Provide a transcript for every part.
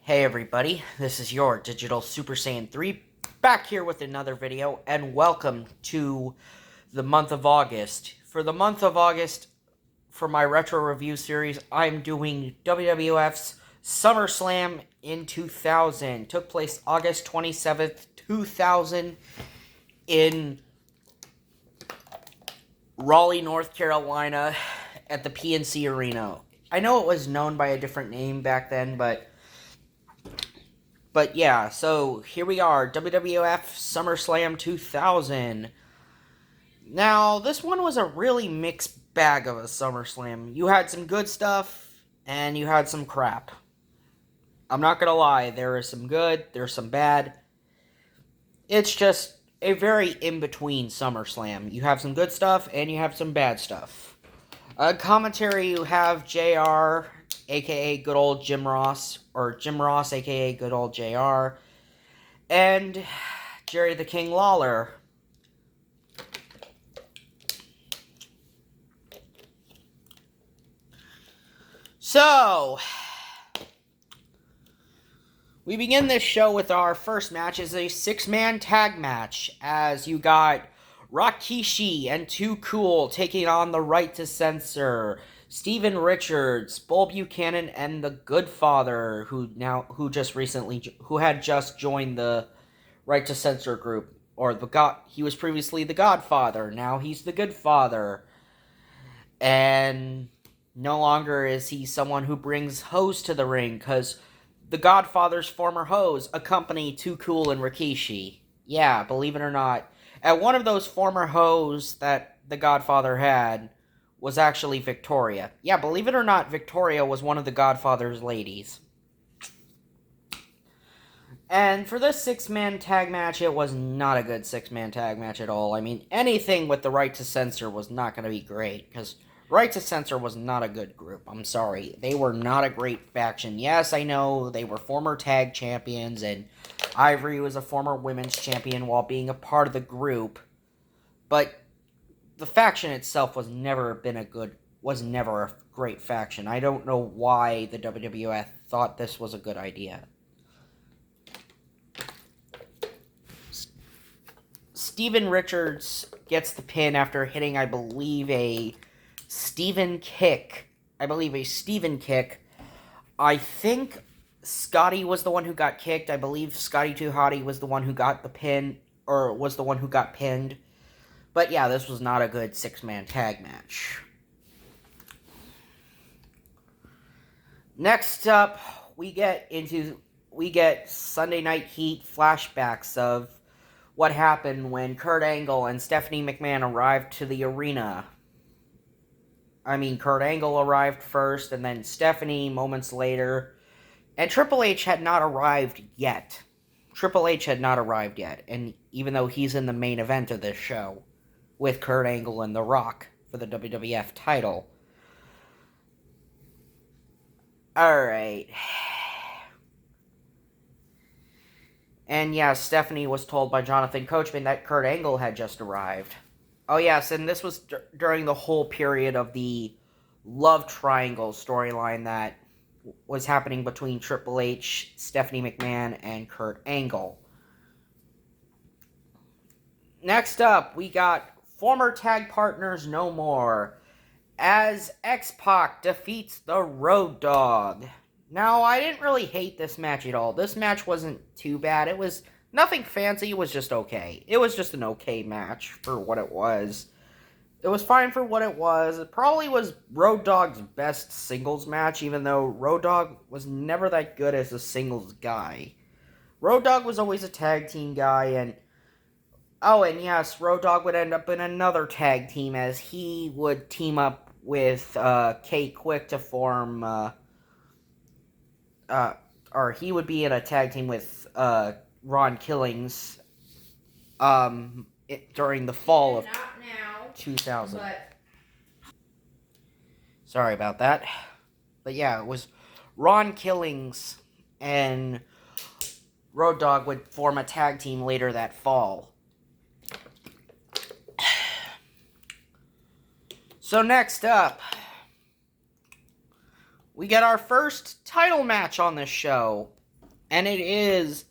Hey everybody, this is your Digital Super Saiyan 3, back here with another video, and welcome to the month of August. For the month of August, for my retro review series, I'm doing WWF's Summerslam in 2000. Took place August 27th, 2000 in Raleigh, North Carolina at the PNC Arena. I know it was known by a different name back then, But yeah, so here we are, WWF SummerSlam 2000. Now, this one was a really mixed bag of a SummerSlam. You had some good stuff, and you had some crap. I'm not gonna lie, there is some good, there's some bad. It's just a very in-between SummerSlam. You have some good stuff, and you have some bad stuff. Commentary, you have JR, aka good old Jim Ross, or Jim Ross, aka good old JR, and Jerry the King Lawler. So, we begin this show with our first match as a six-man tag match, as you got Rikishi and Too Cool taking on the Right to Censor, Steven Richards, Bull Buchanan, and the Good Father, who had just joined the Right to Censor group, he was previously the Godfather, now he's the Good Father, and no longer is he someone who brings hoes to the ring, because the Godfather's former hoes accompany Too Cool and Rikishi. Yeah, believe it or not. And one of those former hoes that the Godfather had was actually Victoria. Yeah, believe it or not, Victoria was one of the Godfather's ladies. And for this six-man tag match, it was not a good six-man tag match at all. I mean, anything with the Right to Censor was not going to be great, because Right to Censor was not a good group. I'm sorry. They were not a great faction. Yes, I know they were former tag champions, and Ivory was a former women's champion while being a part of the group, but the faction itself was never a great faction. I don't know why the WWF thought this was a good idea. Steven Richards gets the pin after hitting, I believe, a Steven kick. I think Scotty was the one who got kicked. I believe Scotty Too Hottie was the one who got the pin, or was the one who got pinned. But yeah, this was not a good six-man tag match. Next up, we get Sunday Night Heat flashbacks of what happened when Kurt Angle and Stephanie McMahon arrived to the arena. I mean, Kurt Angle arrived first, and then Stephanie moments later. And Triple H had not arrived yet. And even though he's in the main event of this show, with Kurt Angle and The Rock for the WWF title. Alright. And yeah, Stephanie was told by Jonathan Coachman that Kurt Angle had just arrived. Oh yes, and this was during the whole period of the love triangle storyline that was happening between Triple H, Stephanie McMahon, and Kurt Angle. Next up, we got former tag partners no more, as X-Pac defeats the Road Dogg. Now, I didn't really hate this match at all. This match wasn't too bad. It was nothing fancy, it was just okay. It was just an okay match for what it was. It was fine for what it was. It probably was Road Dogg's best singles match, even though Road Dogg was never that good as a singles guy. Road Dogg was always a tag team guy, and yes, Road Dogg would end up in another tag team, as he would team up with K-Quick to form, or he would be in a tag team with Ron Killings during the fall of 2000. Sorry about that. But yeah, it was Ron Killings and Road Dogg would form a tag team later that fall. So next up, we get our first title match on this show. And it is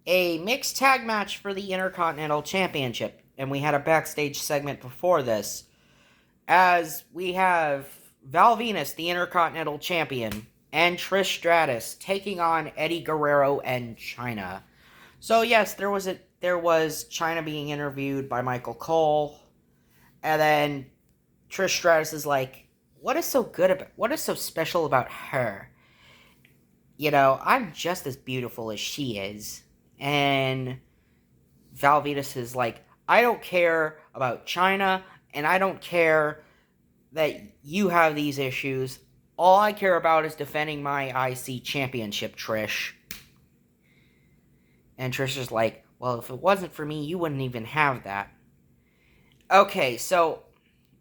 a mixed tag match for the Intercontinental Championship. And we had a backstage segment before this, as we have Val Venus, the Intercontinental Champion, and Trish Stratus taking on Eddie Guerrero and Chyna. So yes, there was Chyna being interviewed by Michael Cole, and then Trish Stratus is like, what is so special about her? You know, I'm just as beautiful as she is. And Val Venus is like, I don't care about Chyna, and I don't care that you have these issues. All I care about is defending my IC championship, Trish. And Trish is like, well, if it wasn't for me, you wouldn't even have that. Okay, so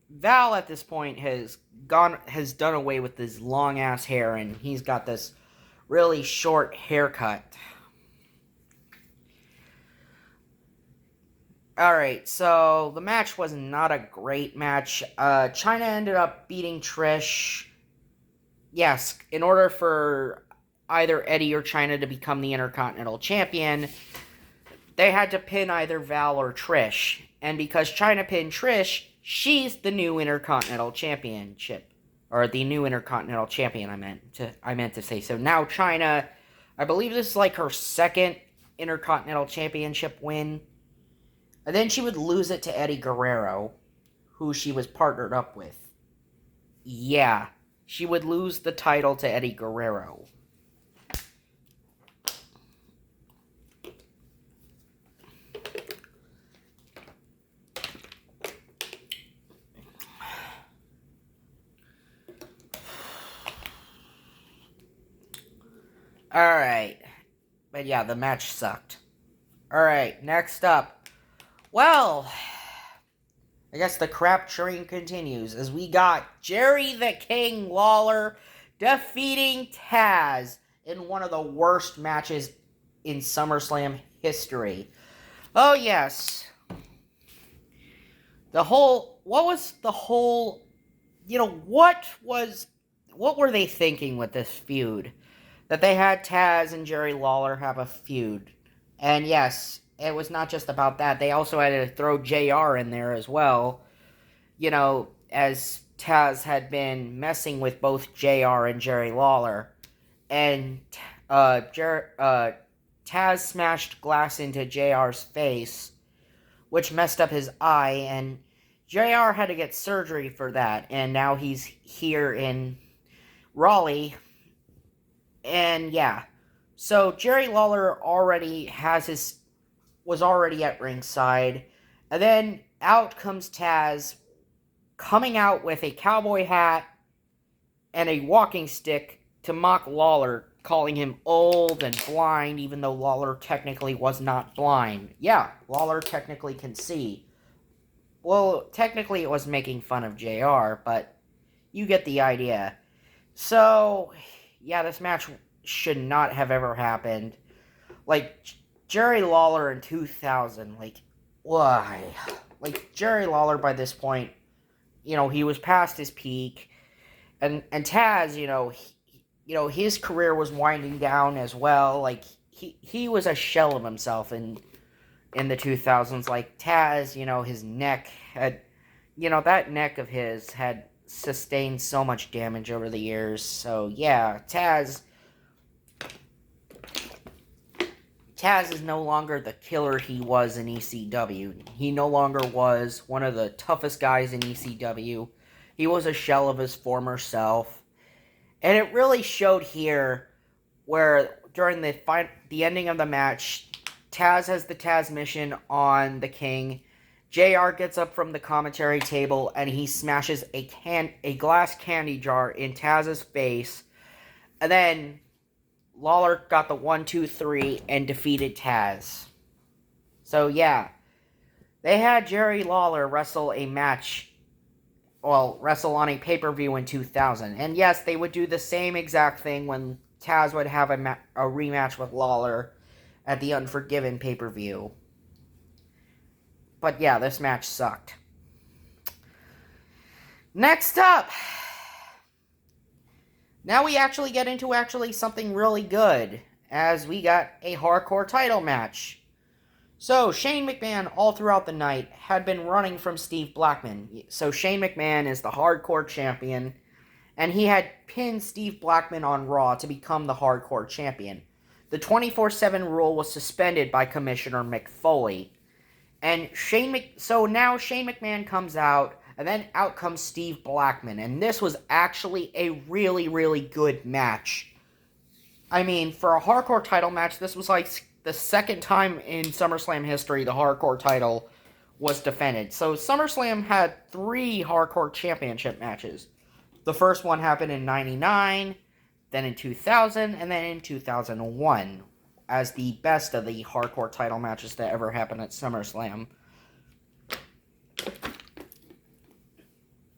Val at this point has done away with his long ass hair, and he's got this really short haircut. Alright, so the match was not a great match. Chyna ended up beating Trish. Yes, in order for either Eddie or Chyna to become the Intercontinental Champion, they had to pin either Val or Trish. And because Chyna pinned Trish, she's the new Intercontinental Championship. Or the new Intercontinental Champion, I meant to say. So now Chyna, I believe this is like her second Intercontinental Championship win. And then she would lose it to Eddie Guerrero, who she was partnered up with. Yeah, she would lose the title to Eddie Guerrero. Alright. But yeah, the match sucked. Alright, next up. Well, I guess the crap train continues as we got Jerry the King Lawler defeating Taz in one of the worst matches in SummerSlam history. Oh yes. What were they thinking with this feud? That they had Taz and Jerry Lawler have a feud. And yes, it was not just about that. They also had to throw JR in there as well. You know, as Taz had been messing with both JR and Jerry Lawler. And Taz smashed glass into JR's face, which messed up his eye, and JR had to get surgery for that. And now he's here in Raleigh. And yeah. So Jerry Lawler was already at ringside. And then out comes Taz, coming out with a cowboy hat and a walking stick to mock Lawler, calling him old and blind, even though Lawler technically was not blind. Yeah, Lawler technically can see. Well, technically it was making fun of JR, but you get the idea. So, yeah, this match should not have ever happened. Like, Jerry Lawler in 2000, like, why? Like, Jerry Lawler by this point, you know, he was past his peak. And Taz, his career was winding down as well. Like, he was a shell of himself in the 2000s. Like, Taz, his neck had, that neck of his had sustained so much damage over the years. So, yeah, Taz is no longer the killer he was in ECW. He no longer was one of the toughest guys in ECW. He was a shell of his former self. And it really showed here where during the ending of the match, Taz has the Taz mission on the King. JR gets up from the commentary table and he smashes a glass candy jar in Taz's face. And then Lawler got the 1, 2, 3 and defeated Taz. So yeah, they had Jerry Lawler wrestle on a pay-per-view in 2000. And yes, they would do the same exact thing when Taz would have a rematch with Lawler at the Unforgiven pay-per-view. But yeah, this match sucked. Next up, now we actually get into something really good. as we got a hardcore title match. So, Shane McMahon, all throughout the night, had been running from Steve Blackman. So, Shane McMahon is the hardcore champion, and he had pinned Steve Blackman on Raw to become the hardcore champion. The 24/7 rule was suspended by Commissioner Mick Foley. And so now Shane McMahon comes out, and then out comes Steve Blackman. And this was actually a really, really good match. I mean, for a hardcore title match, this was like the second time in SummerSlam history the hardcore title was defended. So SummerSlam had 3 hardcore championship matches. The first one happened in 99, then in 2000, and then in 2001, as the best of the hardcore title matches that ever happened at SummerSlam.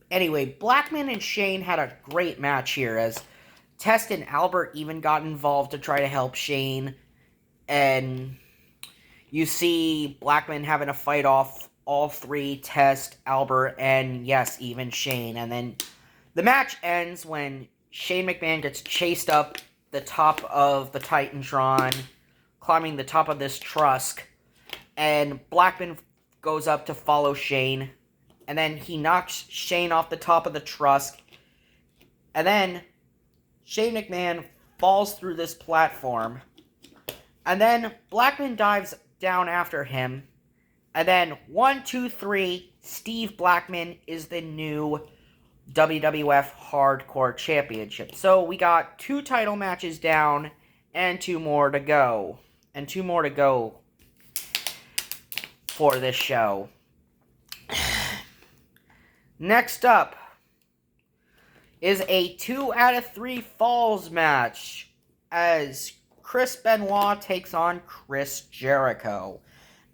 Anyway, Blackman and Shane had a great match here, as Test and Albert even got involved to try to help Shane, and you see Blackman having to fight off all 3, Test, Albert, and yes, even Shane, and then the match ends when Shane McMahon gets chased up the top of the Titantron, climbing the top of this truck, and Blackman goes up to follow Shane, and then he knocks Shane off the top of the truck, and then Shane McMahon falls through this platform, and then Blackman dives down after him, and then 1, 2, 3, Steve Blackman is the new WWF Hardcore Championship. So we got 2 title matches down and 2 more to go. And 2 more to go for this show. Next up is a 2 out of 3 falls match as Chris Benoit takes on Chris Jericho.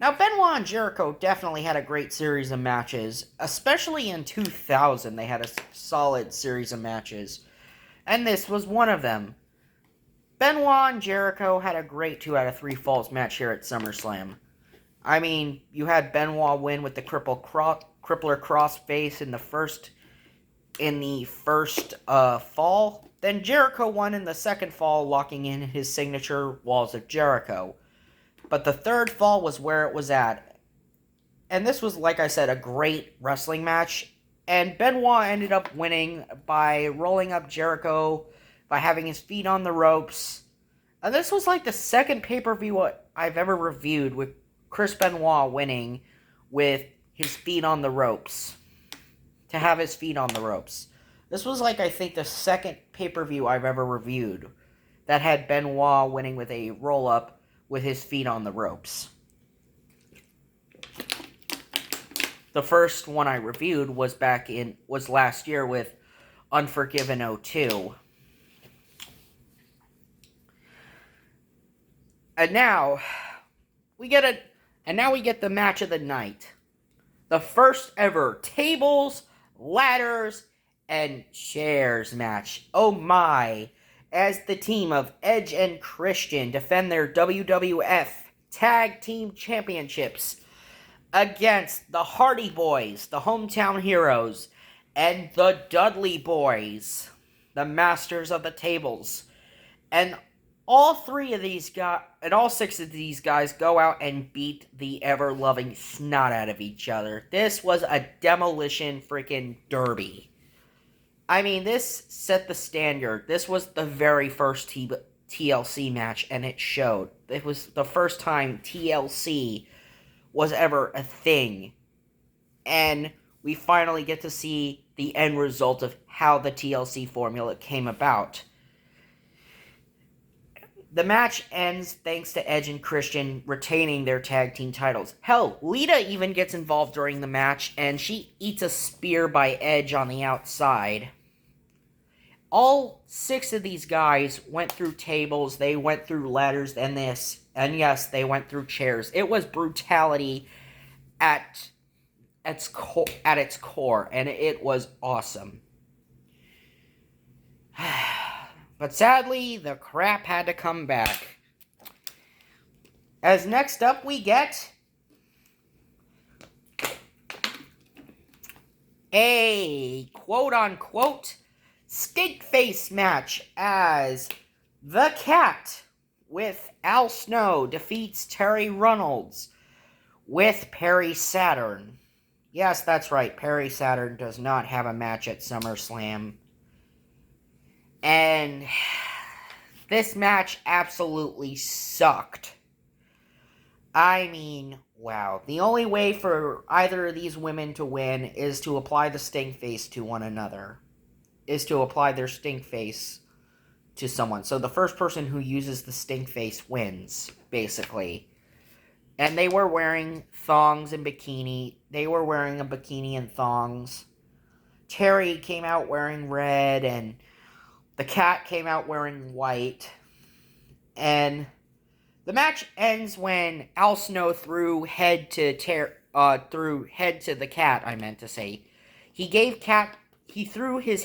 Now, Benoit and Jericho definitely had a great series of matches, especially in 2000. They had a solid series of matches, and this was one of them. Benoit and Jericho had a great 2 out of 3 falls match here at SummerSlam. I mean, you had Benoit win with the crippler crossface in the first fall. Then Jericho won in the second fall, locking in his signature Walls of Jericho. But the third fall was where it was at. And this was, like I said, a great wrestling match. And Benoit ended up winning by rolling up Jericho, by having his feet on the ropes. And this was like the second pay-per-view I've ever reviewed with Chris Benoit winning with his feet on the ropes. To have his feet on the ropes. This was like, I think, the second pay-per-view I've ever reviewed that had Benoit winning with a roll-up with his feet on the ropes. The first one I reviewed was last year with Unforgiven 02. And now we get the match of the night. The first ever tables, ladders, and chairs match. Oh my. As the team of Edge and Christian defend their WWF Tag Team Championships against the Hardy Boys, the Hometown Heroes, and the Dudley Boys, the Masters of the Tables. And all 6 of these guys go out and beat the ever-loving snot out of each other. This was a demolition freaking derby. I mean, this set the standard. This was the very first TLC match, and it showed. It was the first time TLC was ever a thing. And we finally get to see the end result of how the TLC formula came about. The match ends thanks to Edge and Christian retaining their tag team titles. Hell, Lita even gets involved during the match, and she eats a spear by Edge on the outside. All 6 of these guys went through tables, they went through ladders, and yes, they went through chairs. It was brutality at its core, and it was awesome. But sadly, the crap had to come back. As next up we get a quote-unquote skink face match as the Cat with Al Snow defeats Terry Runnels with Perry Saturn. Yes, that's right. Perry Saturn does not have a match at SummerSlam. And this match absolutely sucked. I mean, wow. The only way for either of these women to win is to apply the stink face to one another. Is to apply their stink face to someone. So the first person who uses the stink face wins, basically. And they were wearing thongs and bikini. They were wearing a bikini and thongs. Terry came out wearing red, and the cat came out wearing white. And the match ends when Al Snow threw head to the cat, I meant to say. He threw his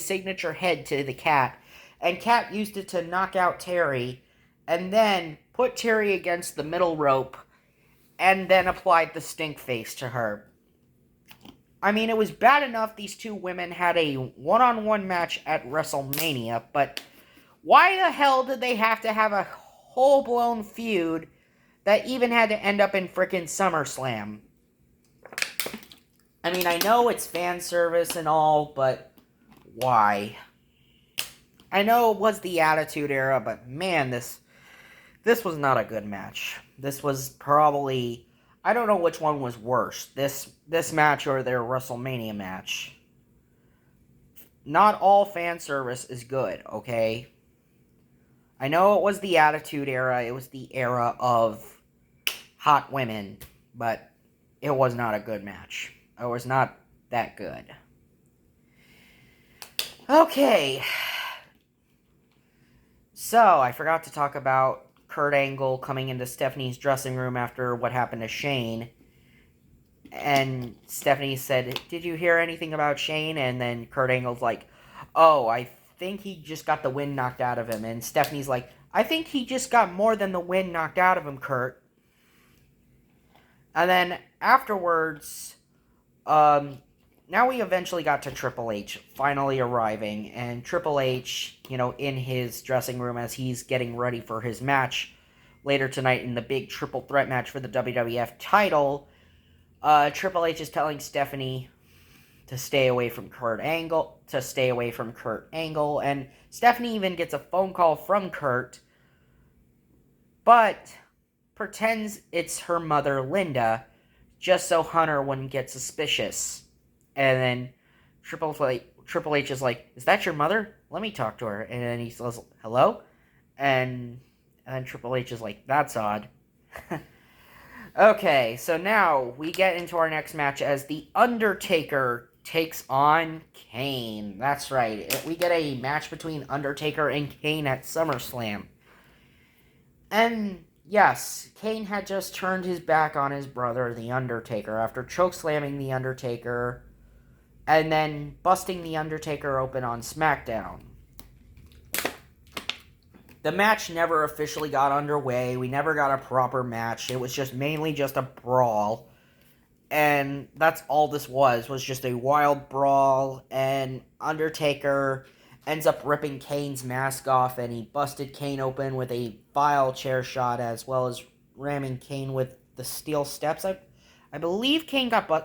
signature head to the cat, and Cat used it to knock out Terry, and then put Terry against the middle rope, and then applied the stink face to her. I mean, it was bad enough these two women had a one-on-one match at WrestleMania, but why the hell did they have to have a full-blown feud that even had to end up in frickin' SummerSlam? I mean, I know it's fan service and all, but why? I know it was the Attitude Era, but man, this was not a good match. This was probably, I don't know which one was worse, this match or their WrestleMania match. Not all fan service is good, okay? I know it was the Attitude Era, it was the era of hot women, but it was not a good match. It was not that good. Okay. So, I forgot to talk about Kurt Angle coming into Stephanie's dressing room after what happened to Shane. And Stephanie said, "Did you hear anything about Shane?" And then Kurt Angle's like, "Oh, I think he just got the wind knocked out of him." And Stephanie's like, "I think he just got more than the wind knocked out of him, Kurt." And then afterwards, now we eventually got to Triple H finally arriving, and Triple H, in his dressing room as he's getting ready for his match later tonight in the big triple threat match for the WWF title. Triple H is telling Stephanie to stay away from Kurt Angle, and Stephanie even gets a phone call from Kurt, but pretends it's her mother, Linda, just so Hunter wouldn't get suspicious. And then Triple H is like, "Is that your mother? Let me talk to her." And then he says, "Hello?" And then Triple H is like, "That's odd." Okay, so now we get into our next match as The Undertaker takes on Kane. That's right. We get a match between Undertaker and Kane at SummerSlam. And yes, Kane had just turned his back on his brother, The Undertaker, after chokeslamming The Undertaker and then busting The Undertaker open on SmackDown. The match never officially got underway. We never got a proper match. It was just mainly just a brawl. And that's all this was just a wild brawl. And Undertaker ends up ripping Kane's mask off, and he busted Kane open with a vile chair shot, as well as ramming Kane with the steel steps. I believe Kane got I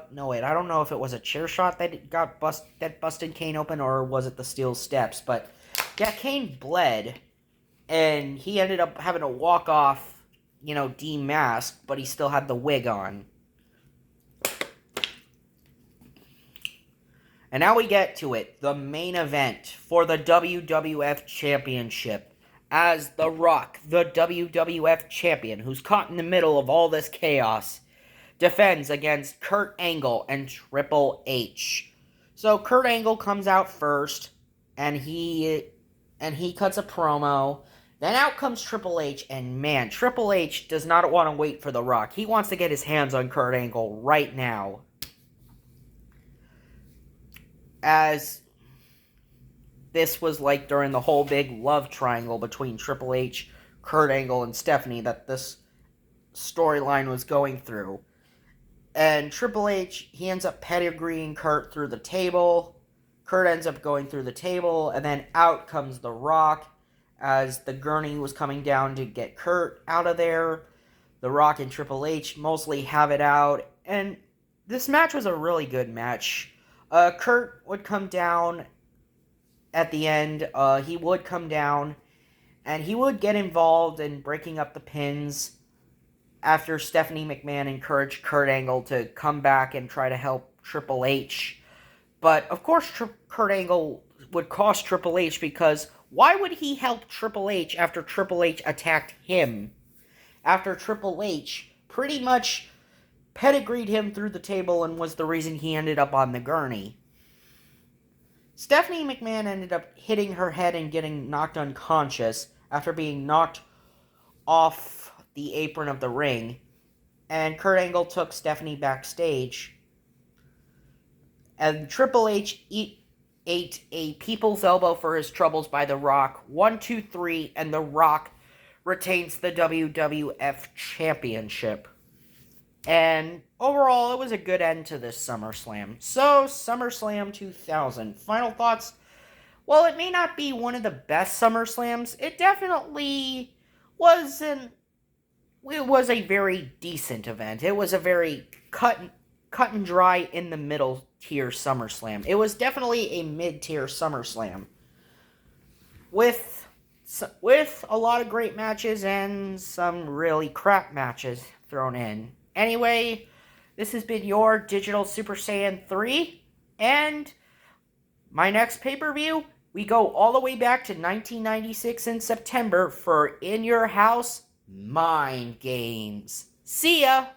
don't know if it was a chair shot that busted Kane open, or was it the steel steps. But yeah, Kane bled, and he ended up having to walk off, demasked, but he still had the wig on. And now we get to it, the main event for the WWF Championship, as The Rock, the WWF Champion, who's caught in the middle of all this chaos, defends against Kurt Angle and Triple H. So Kurt Angle comes out first, and he cuts a promo. Then out comes Triple H, and man, Triple H does not want to wait for The Rock. He wants to get his hands on Kurt Angle right now. As this was like during the whole big love triangle between Triple H, Kurt Angle, and Stephanie that this storyline was going through. And Triple H, he ends up pedigreeing Kurt through the table. Kurt ends up going through the table, and then out comes The Rock as the gurney was coming down to get Kurt out of there. The Rock and Triple H mostly have it out, and this match was a really good match. Kurt would come down at the end. He would come down, and he would get involved in breaking up the pins after Stephanie McMahon encouraged Kurt Angle to come back and try to help Triple H. But, of course, Kurt Angle would cost Triple H, because why would he help Triple H after Triple H attacked him? After Triple H pretty much pedigreed him through the table and was the reason he ended up on the gurney. Stephanie McMahon ended up hitting her head and getting knocked unconscious after being knocked off the apron of the ring, and Kurt Angle took Stephanie backstage, and Triple H ate a people's elbow for his troubles by The Rock. 1, 2, 3, and The Rock retains the WWF Championship. And overall, it was a good end to this SummerSlam. So, SummerSlam 2000. Final thoughts? Well, it may not be one of the best SummerSlams. It definitely wasn't. It was a very decent event. It was a very cut and dry in the middle tier SummerSlam. It was definitely a mid-tier SummerSlam. With a lot of great matches and some really crap matches thrown in. Anyway, this has been your Digital Super Saiyan 3, and my next pay-per-view, we go all the way back to 1996 in September for In Your House Mind Games. See ya!